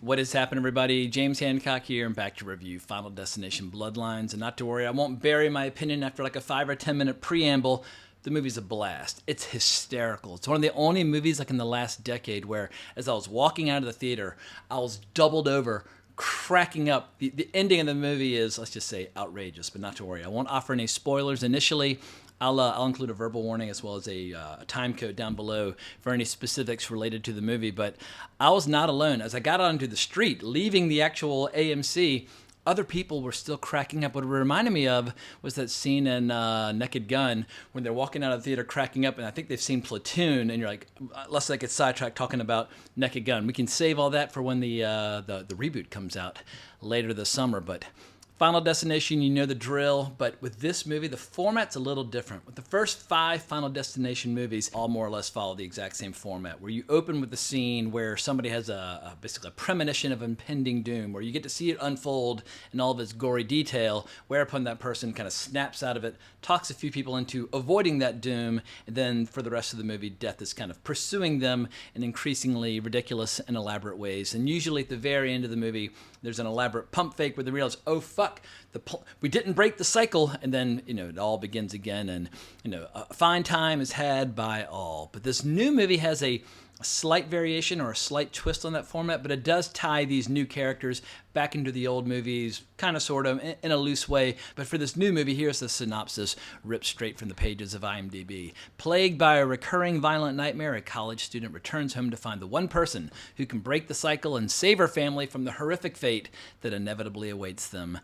What is happening, everybody? James Hancock here, and back to review Final Destination Bloodlines. And not to worry, I won't bury my opinion after like a 5 or 10 minute preamble. The movie's a blast. It's hysterical. It's one of the only movies like in the last decade where, as I was walking out of the theater, I was doubled over, cracking up. The ending of the movie is, let's just say, outrageous, but not to worry. I won't offer any spoilers initially. I'll include a verbal warning as well as a time code down below for any specifics related to the movie. But I was not alone. As I got onto the street, leaving the actual AMC, other people were still cracking up. What it reminded me of was that scene in Naked Gun when they're walking out of the theater cracking up, and I think they've seen Platoon, and you're like, let's not get sidetracked talking about Naked Gun. We can save all that for when the reboot comes out later this summer, but Final Destination, you know the drill, but with this movie, the format's a little different. With the first 5 Final Destination movies, all more or less follow the exact same format, where you open with the scene where somebody has basically a premonition of impending doom, where you get to see it unfold in all of its gory detail, whereupon that person kind of snaps out of it, talks a few people into avoiding that doom, and then for the rest of the movie, death is kind of pursuing them in increasingly ridiculous and elaborate ways. And usually at the very end of the movie, there's an elaborate pump fake where they realize, oh fuck, we didn't break the cycle, and then it all begins again, and a fine time is had by all. But this new movie has a slight variation or a slight twist on that format, but it does tie these new characters back into the old movies, kind of, sort of, in a loose way. But for this new movie, here's the synopsis, ripped straight from the pages of IMDb. Plagued by a recurring violent nightmare, a college student returns home to find the one person who can break the cycle and save her family from the horrific fate that inevitably awaits them.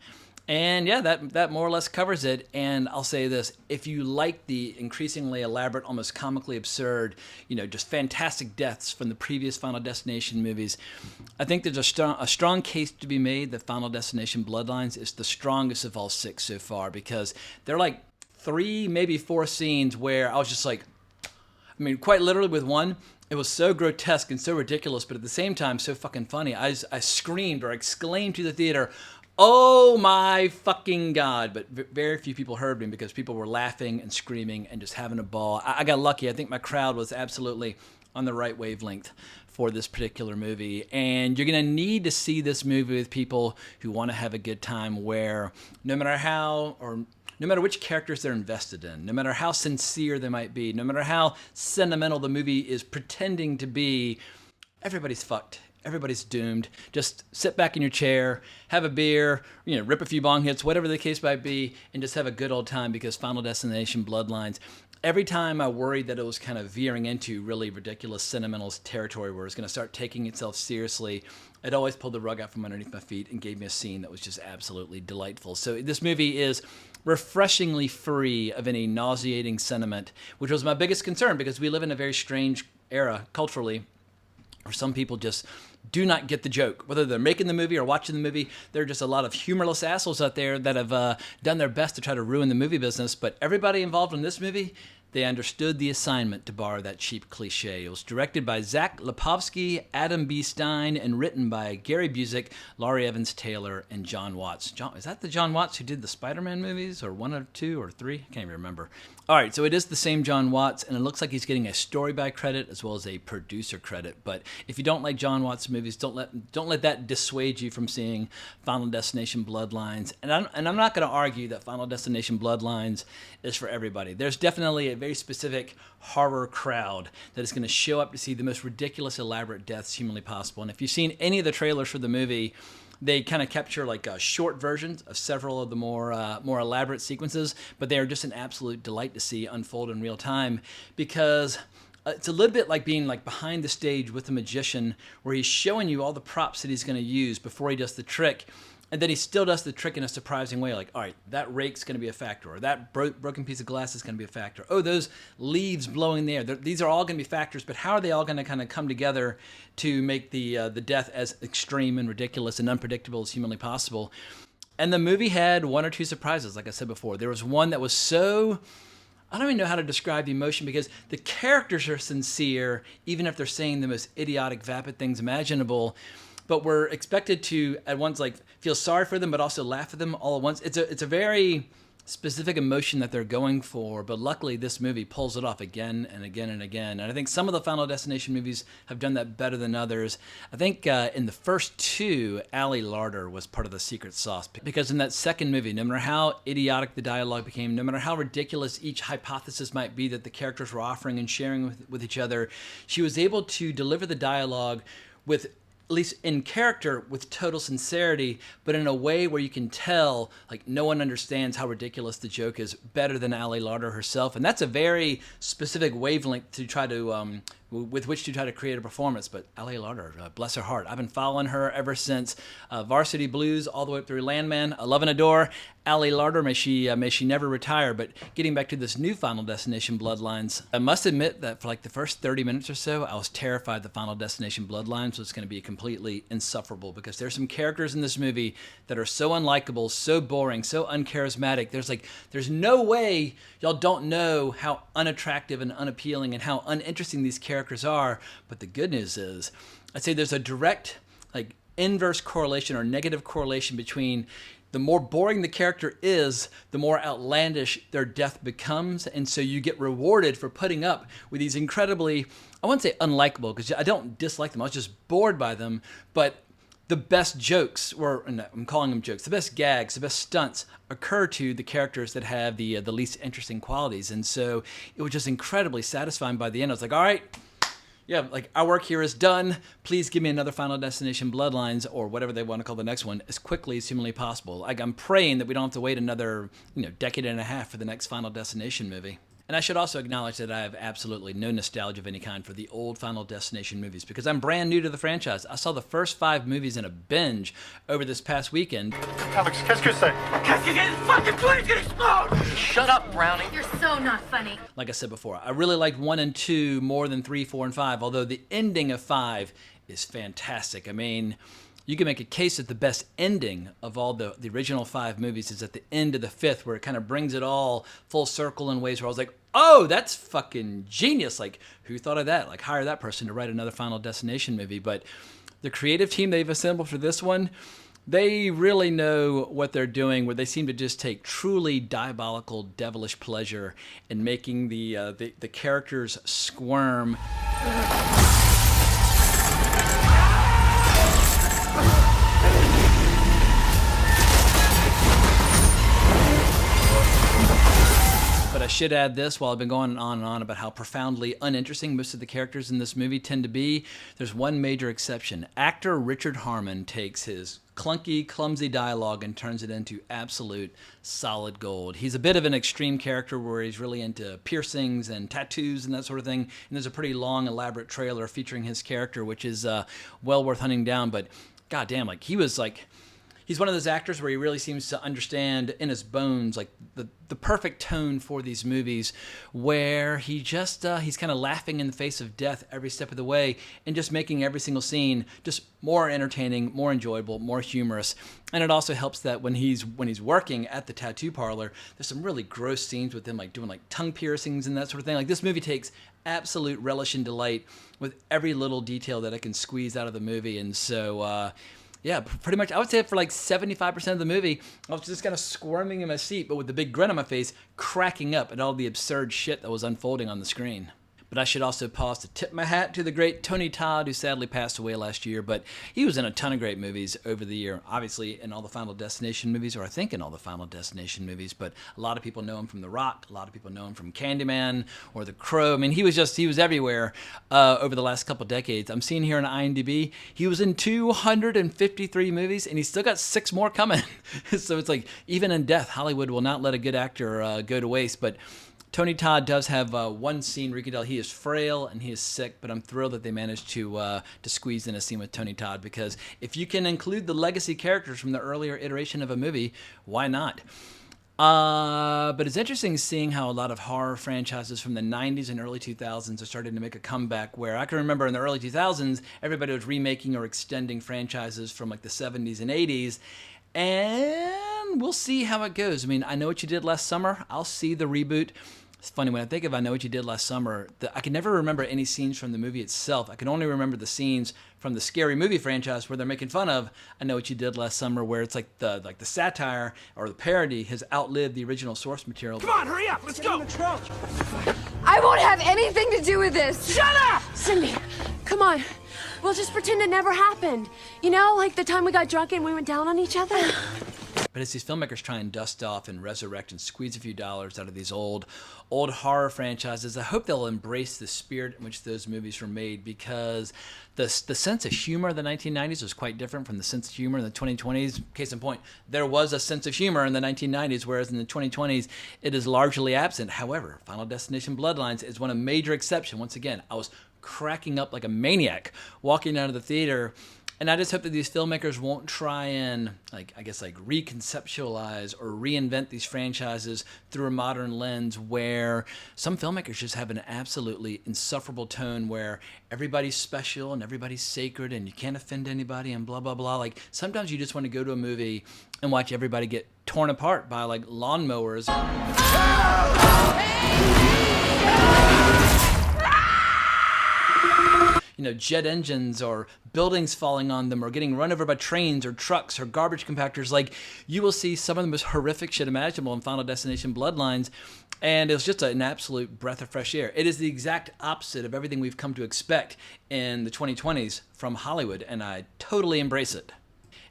And yeah, that more or less covers it. And I'll say this, if you like the increasingly elaborate, almost comically absurd, just fantastic deaths from the previous Final Destination movies, I think there's a strong case to be made that Final Destination Bloodlines is the strongest of all 6 so far, because there are like 3, maybe 4 scenes where I was just like, quite literally with one, it was so grotesque and so ridiculous, but at the same time, so fucking funny. I screamed or exclaimed to the theater, oh my fucking God. But very few people heard me because people were laughing and screaming and just having a ball. I got lucky. I think my crowd was absolutely on the right wavelength for this particular movie. And you're going to need to see this movie with people who want to have a good time, where no matter which characters they're invested in, no matter how sincere they might be, no matter how sentimental the movie is pretending to be, everybody's fucked. Everybody's doomed. Just sit back in your chair, have a beer, rip a few bong hits, whatever the case might be, and just have a good old time, because Final Destination Bloodlines, every time I worried that it was kind of veering into really ridiculous sentimental territory where it's going to start taking itself seriously, it always pulled the rug out from underneath my feet and gave me a scene that was just absolutely delightful. So this movie is refreshingly free of any nauseating sentiment, which was my biggest concern, because we live in a very strange era culturally where some people just do not get the joke. Whether they're making the movie or watching the movie, there are just a lot of humorless assholes out there that have done their best to try to ruin the movie business. But everybody involved in this movie, they understood the assignment, to borrow that cheap cliche. It was directed by Zach Lipovsky, Adam B. Stein, and written by Gary Busick, Laurie Evans Taylor, and John Watts. Is that the John Watts who did the Spider-Man movies, or 1 or 2 or 3? I can't even remember. All right, so it is the same John Watts, and it looks like he's getting a story by credit as well as a producer credit. But if you don't like John Watts movies, don't let that dissuade you from seeing Final Destination Bloodlines. And I'm not going to argue that Final Destination Bloodlines is for everybody. There's definitely a very specific horror crowd that is going to show up to see the most ridiculous, elaborate deaths humanly possible. And if you've seen any of the trailers for the movie, they kind of capture like short versions of several of the more elaborate sequences, but they are just an absolute delight to see unfold in real time, because it's a little bit like being like behind the stage with a magician, where he's showing you all the props that he's going to use before he does the trick. And then he still does the trick in a surprising way, like, all right, that rake's going to be a factor, or that broken piece of glass is going to be a factor. Oh, those leaves blowing there. These are all going to be factors, but how are they all going to kind of come together to make the death as extreme and ridiculous and unpredictable as humanly possible? And the movie had 1 or 2 surprises, like I said before. There was one that was so, I don't even know how to describe the emotion, because the characters are sincere, even if they're saying the most idiotic, vapid things imaginable. But we're expected to at once like feel sorry for them, but also laugh at them all at once. It's a very specific emotion that they're going for, but luckily this movie pulls it off again and again and again. And I think some of the Final Destination movies have done that better than others. I think in the first two, Ali Larter was part of the secret sauce, because in that second movie, no matter how idiotic the dialogue became, no matter how ridiculous each hypothesis might be that the characters were offering and sharing with each other, she was able to deliver the dialogue with, at least in character, with total sincerity, but in a way where you can tell, like, no one understands how ridiculous the joke is better than Ali Larter herself. And that's a very specific wavelength to try to, with which to try to create a performance. But Ali Larter, bless her heart, I've been following her ever since Varsity Blues all the way up through Landman. I love and adore Ali Larter. May she never retire. But getting back to this new Final Destination Bloodlines, I must admit that for like the first 30 minutes or so, I was terrified the Final Destination Bloodlines was going to be completely insufferable, because there's some characters in this movie that are so unlikable, so boring, so uncharismatic. There's no way y'all don't know how unattractive and unappealing and how uninteresting these characters are. But the good news is, I'd say there's a direct, like, inverse correlation or negative correlation between the more boring the character is, the more outlandish their death becomes. And so you get rewarded for putting up with these incredibly, I wouldn't say unlikable, because I don't dislike them, I was just bored by them, but the best jokes, or no, I'm calling them jokes, the best gags, the best stunts occur to the characters that have the least interesting qualities. And so it was just incredibly satisfying by the end. I was like, all right, yeah, like, our work here is done. Please give me another Final Destination Bloodlines, or whatever they want to call the next one, as quickly as humanly possible. Like, I'm praying that we don't have to wait another, decade and a half for the next Final Destination movie. And I should also acknowledge that I have absolutely no nostalgia of any kind for the old Final Destination movies, because I'm brand new to the franchise. I saw the first 5 movies in a binge over this past weekend. Alex, qu'est-ce que c'est? Qu'est-ce que c'est? Fucking plane's gonna explode! Shut up, Brownie. You're so not funny. Like I said before, I really liked 1 and 2 more than 3, 4, and 5, although the ending of 5 is fantastic. I mean, you can make a case that the best ending of all the original 5 movies is at the end of the 5th, where it kind of brings it all full circle in ways where I was like, oh, that's fucking genius. Like, who thought of that? Like, hire that person to write another Final Destination movie. But the creative team they've assembled for this one, they really know what they're doing, where they seem to just take truly diabolical, devilish pleasure in making the characters squirm. But I should add this, while I've been going on and on about how profoundly uninteresting most of the characters in this movie tend to be, there's one major exception. Actor Richard Harmon takes his clunky, clumsy dialogue and turns it into absolute solid gold. He's a bit of an extreme character where he's really into piercings and tattoos and that sort of thing. And there's a pretty long, elaborate trailer featuring his character, which is well worth hunting down. But goddamn, like, he's one of those actors where he really seems to understand in his bones, like, the perfect tone for these movies, where he just he's kind of laughing in the face of death every step of the way, and just making every single scene just more entertaining, more enjoyable, more humorous. And it also helps that when he's working at the tattoo parlor, there's some really gross scenes with him, like doing like tongue piercings and that sort of thing. Like, this movie takes absolute relish and delight with every little detail that it can squeeze out of the movie. And so yeah, pretty much, I would say for like 75% of the movie, I was just kind of squirming in my seat, but with the big grin on my face, cracking up at all the absurd shit that was unfolding on the screen. But I should also pause to tip my hat to the great Tony Todd, who sadly passed away last year. But he was in a ton of great movies over the year. Obviously, in all the Final Destination movies, or I think in all the Final Destination movies. But a lot of people know him from The Rock. A lot of people know him from Candyman or The Crow. I mean, he was everywhere over the last couple decades. I'm seeing here on IMDb, he was in 253 movies, and he's still got 6 more coming. So it's like, even in death, Hollywood will not let a good actor go to waste. But Tony Todd does have one scene where you can tell he is frail and he is sick, but I'm thrilled that they managed to squeeze in a scene with Tony Todd, because if you can include the legacy characters from the earlier iteration of a movie, why not? But it's interesting seeing how a lot of horror franchises from the 90s and early 2000s are starting to make a comeback, where I can remember in the early 2000s, everybody was remaking or extending franchises from like the 70s and 80s, and we'll see how it goes. I mean, I Know What You Did Last Summer, I'll see the reboot. It's funny, when I think of I Know What You Did Last Summer, I can never remember any scenes from the movie itself. I can only remember the scenes from the Scary Movie franchise, where they're making fun of I Know What You Did Last Summer, where it's like the satire or the parody has outlived the original source material. Come on, hurry up, let's go! I won't have anything to do with this. Shut up! Cindy, come on. We'll just pretend it never happened. You know, like the time we got drunk and we went down on each other. But as these filmmakers try and dust off and resurrect and squeeze a few dollars out of these old horror franchises, I hope they'll embrace the spirit in which those movies were made, because the sense of humor of the 1990s was quite different from the sense of humor in the 2020s. Case in point, there was a sense of humor in the 1990s, whereas in the 2020s, it is largely absent. However, Final Destination Bloodlines is one of major exception. Once again, I was cracking up like a maniac walking out of the theater. And I just hope that these filmmakers won't try and, reconceptualize or reinvent these franchises through a modern lens, where some filmmakers just have an absolutely insufferable tone where everybody's special and everybody's sacred and you can't offend anybody and blah, blah, blah. Like, sometimes you just want to go to a movie and watch everybody get torn apart by, like, lawnmowers. Jet engines or buildings falling on them or getting run over by trains or trucks or garbage compactors. Like, you will see some of the most horrific shit imaginable in Final Destination Bloodlines, and it was just an absolute breath of fresh air. It is the exact opposite of everything we've come to expect in the 2020s from Hollywood, and I totally embrace it.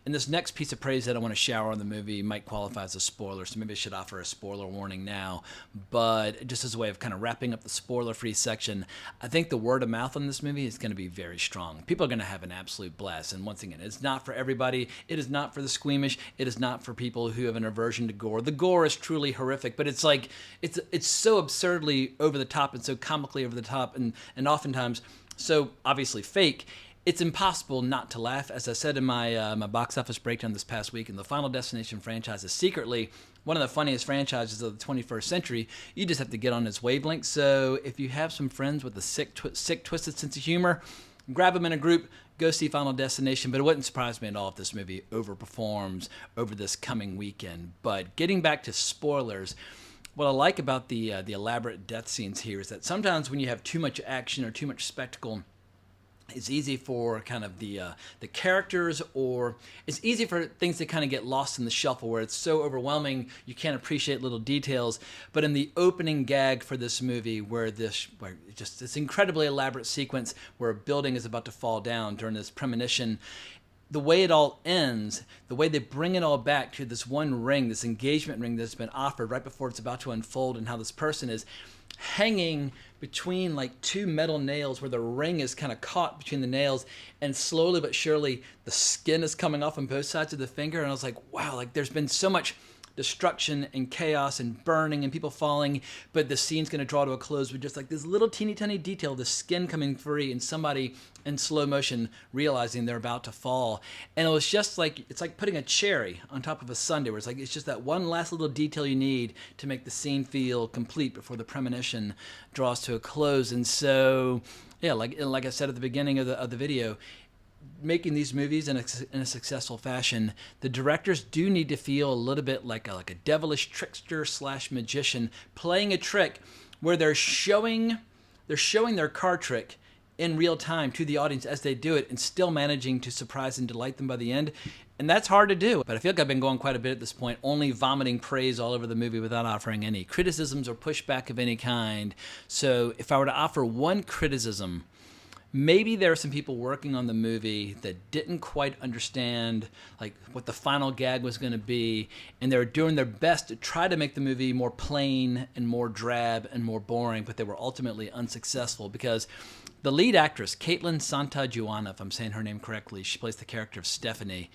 And this next piece of praise that I want to shower on the movie might qualify as a spoiler, so maybe I should offer a spoiler warning now. But just as a way of kind of wrapping up the spoiler-free section, I think the word of mouth on this movie is going to be very strong. People are going to have an absolute blast. And once again, it's not for everybody. It is not for the squeamish. It is not for people who have an aversion to gore. The gore is truly horrific, but it's like it's so absurdly over the top and so comically over the top and oftentimes so obviously fake. It's impossible not to laugh. As I said in my box office breakdown this past week, and the Final Destination franchise is secretly one of the funniest franchises of the 21st century. You just have to get on its wavelength. So if you have some friends with a sick, twisted sense of humor, grab them in a group, go see Final Destination. But it wouldn't surprise me at all if this movie overperforms over this coming weekend. But getting back to spoilers, what I like about the elaborate death scenes here is that sometimes when you have too much action or too much spectacle, it's easy for kind of the characters, or it's easy for things to kind of get lost in the shuffle where it's so overwhelming you can't appreciate little details. But in the opening gag for this movie, where just this incredibly elaborate sequence where a building is about to fall down during this premonition, the way it all ends, the way they bring it all back to this one ring, this engagement ring that's been offered right before it's about to unfold, and how this person is hanging between like two metal nails where the ring is kind of caught between the nails, and slowly but surely the skin is coming off on both sides of the finger. And I was like, wow, like there's been so much destruction and chaos and burning and people falling, but the scene's going to draw to a close with just like this little teeny tiny detail, the skin coming free and somebody in slow motion realizing they're about to fall. And it was just like, it's like putting a cherry on top of a sundae, where it's like, it's just that one last little detail you need to make the scene feel complete before the premonition draws to a close. And so, yeah, like I said at the beginning of the video, making these movies in a successful fashion, the directors do need to feel a little bit like a devilish trickster / magician playing a trick where they're showing their card trick in real time to the audience as they do it, and still managing to surprise and delight them by the end. And that's hard to do. But I feel like I've been going quite a bit at this point, only vomiting praise all over the movie without offering any criticisms or pushback of any kind. So if I were to offer one criticism, maybe there are some people working on the movie that didn't quite understand like what the final gag was going to be, and they were doing their best to try to make the movie more plain and more drab and more boring, but they were ultimately unsuccessful, because the lead actress, Caitlin Santajuana, if I'm saying her name correctly, she plays the character of Stephanie.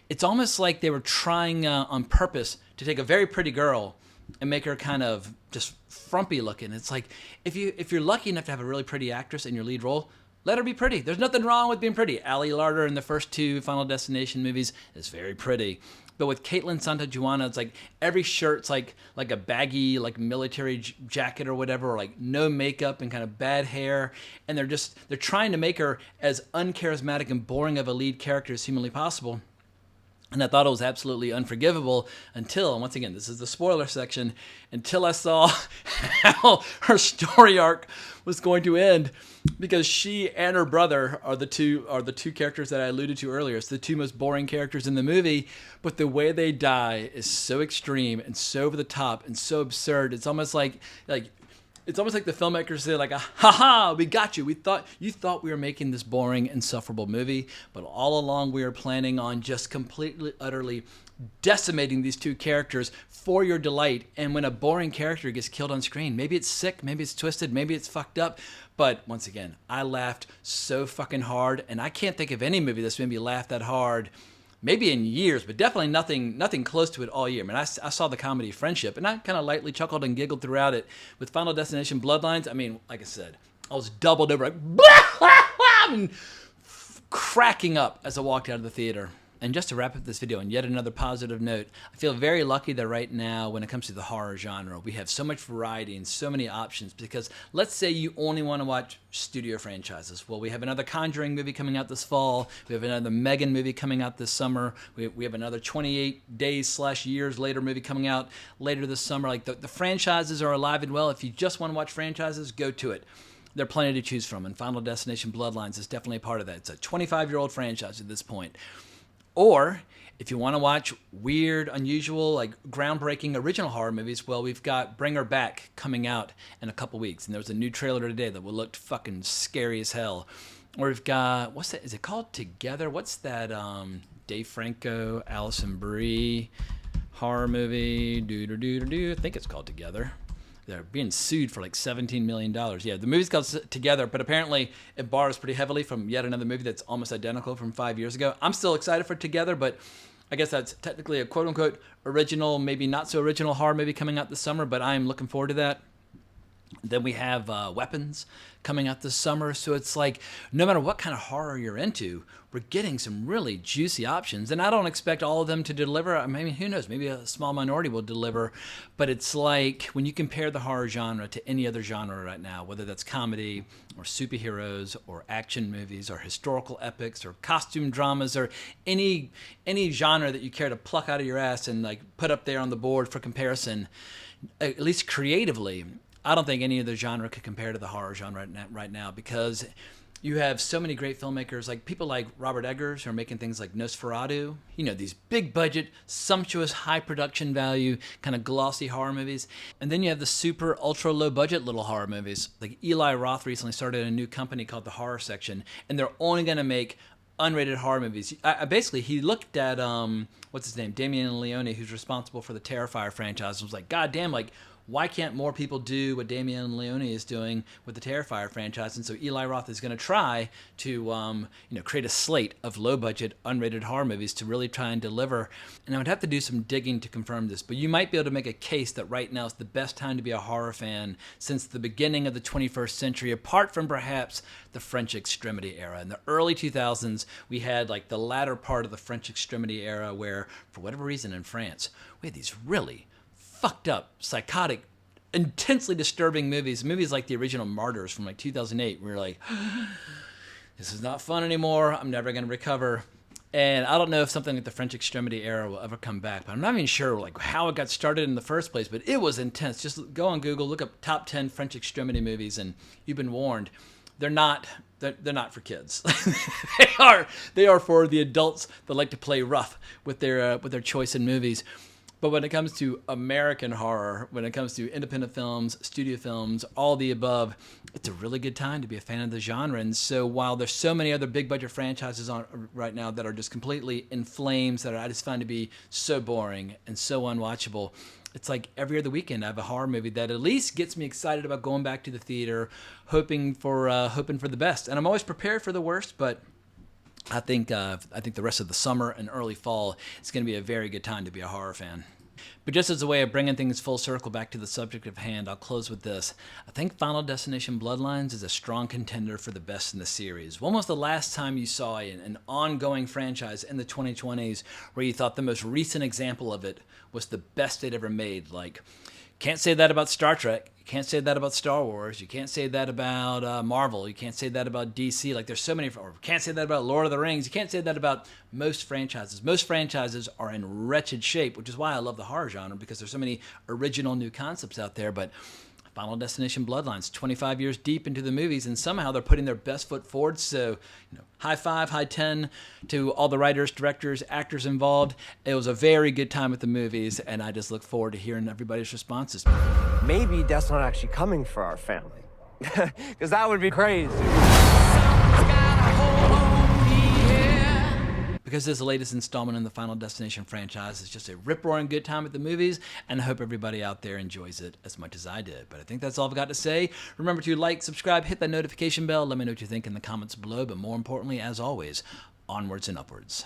It's almost like they were trying on purpose to take a very pretty girl and make her kind of just frumpy looking. It's like, if you're lucky enough to have a really pretty actress in your lead role, let her be pretty. There's nothing wrong with being pretty. Ali Larter in the first two Final Destination movies is very pretty. But with Caitlin Santajuana, it's like every shirt's like a baggy like military jacket or whatever, or like no makeup and kind of bad hair. And they're trying to make her as uncharismatic and boring of a lead character as humanly possible. And I thought it was absolutely unforgivable until, and once again, this is the spoiler section, until I saw how her story arc was going to end, because she and her brother are the two characters that I alluded to earlier. It's the two most boring characters in the movie, but the way they die is so extreme and so over the top and so absurd. It's almost like it's almost like the filmmakers say, like, ha, we got you. You thought we were making this boring, insufferable movie, but all along we were planning on just completely, utterly decimating these two characters for your delight. And when a boring character gets killed on screen, maybe it's sick, maybe it's twisted, maybe it's fucked up, but once again, I laughed so fucking hard, and I can't think of any movie that's made me laugh that hard. Maybe in years, but definitely nothing close to it all year. I mean, I saw the comedy Friendship, and I kind of lightly chuckled and giggled throughout it. With Final Destination Bloodlines, I mean, like I said, I was doubled over, like, cracking up as I walked out of the theater. And just to wrap up this video on yet another positive note, I feel very lucky that right now, when it comes to the horror genre, we have so much variety and so many options. Because let's say you only want to watch studio franchises. Well, we have another Conjuring movie coming out this fall. We have another Megan movie coming out this summer. We have another 28 days/years later movie coming out later this summer. Like, the franchises are alive and well. If you just want to watch franchises, go to it. There are plenty to choose from, and Final Destination Bloodlines is definitely a part of that. It's a 25-year-old franchise at this point. Or if you want to watch weird, unusual, like groundbreaking original horror movies, well, we've got Bring Her Back coming out in a couple weeks. And there was a new trailer today that will look fucking scary as hell. Or we've got, what's that? Is it called Together? What's that Dave Franco, Alison Brie horror movie? I think it's called Together. They're being sued for like $17 million. Yeah, the movie's called Together, but apparently it borrows pretty heavily from yet another movie that's almost identical from 5 years ago. I'm still excited for Together, but I guess that's technically a quote-unquote original, maybe not so original horror movie coming out this summer, but I'm looking forward to that. Then we have Weapons coming out this summer. So it's like, no matter what kind of horror you're into, we're getting some really juicy options. And I don't expect all of them to deliver. I mean, who knows? Maybe a small minority will deliver. But it's like, when you compare the horror genre to any other genre right now, whether that's comedy or superheroes or action movies or historical epics or costume dramas or any genre that you care to pluck out of your ass and like put up there on the board for comparison, at least creatively, I don't think any other genre could compare to the horror genre right now, because you have so many great filmmakers, like people like Robert Eggers, who are making things like Nosferatu, these big budget, sumptuous, high production value, kind of glossy horror movies. And then you have the super ultra low budget little horror movies. Like Eli Roth recently started a new company called the Horror Section, and they're only going to make unrated horror movies. Basically, he looked at, what's his name, Damien Leone, who's responsible for the Terrifier franchise, and was like, God damn, like, why can't more people do what Damien Leone is doing with the Terrifier franchise? And so Eli Roth is going to try to create a slate of low-budget, unrated horror movies to really try and deliver. And I would have to do some digging to confirm this, but you might be able to make a case that right now is the best time to be a horror fan since the beginning of the 21st century, apart from perhaps the French Extremity era. In the early 2000s, we had like the latter part of the French Extremity era where, for whatever reason in France, we had these really fucked up, psychotic, intensely disturbing movies like the original Martyrs from like 2008. We were like, this is not fun anymore. I'm never going to recover. And I don't know if something like the French Extremity era will ever come back, but I'm not even sure like how it got started in the first place, but it was intense. Just go on Google, look up top 10 French Extremity movies, and you've been warned. They're not for kids. they are for the adults that like to play rough with their choice in movies. But when it comes to American horror, when it comes to independent films, studio films, all the above, it's a really good time to be a fan of the genre. And so while there's so many other big budget franchises on right now that are just completely in flames, that I just find to be so boring and so unwatchable, it's like every other weekend I have a horror movie that at least gets me excited about going back to the theater, hoping for the best. And I'm always prepared for the worst, but I think the rest of the summer and early fall is going to be a very good time to be a horror fan. But just as a way of bringing things full circle back to the subject of hand, I'll close with this. I think Final Destination Bloodlines is a strong contender for the best in the series. When was the last time you saw an ongoing franchise in the 2020s where you thought the most recent example of it was the best they'd ever made? Like Can't say that about Star Trek. You can't say that about Star Wars. You can't say that about Marvel. You can't say that about DC. Like, there's so many. Or can't say that about Lord of the Rings. You can't say that about most franchises. Most franchises are in wretched shape, which is why I love the horror genre, because there's so many original new concepts out there. But Final Destination Bloodlines, 25 years deep into the movies, and somehow they're putting their best foot forward. So, high five, high 10 to all the writers, directors, actors involved. It was a very good time at the movies, and I just look forward to hearing everybody's responses. Maybe Death's not actually coming for our family. Because that would be crazy. Because this latest installment in the Final Destination franchise is just a rip-roaring good time at the movies, and I hope everybody out there enjoys it as much as I did. But I think that's all I've got to say. Remember to like, subscribe, hit that notification bell, let me know what you think in the comments below, but more importantly, as always, onwards and upwards.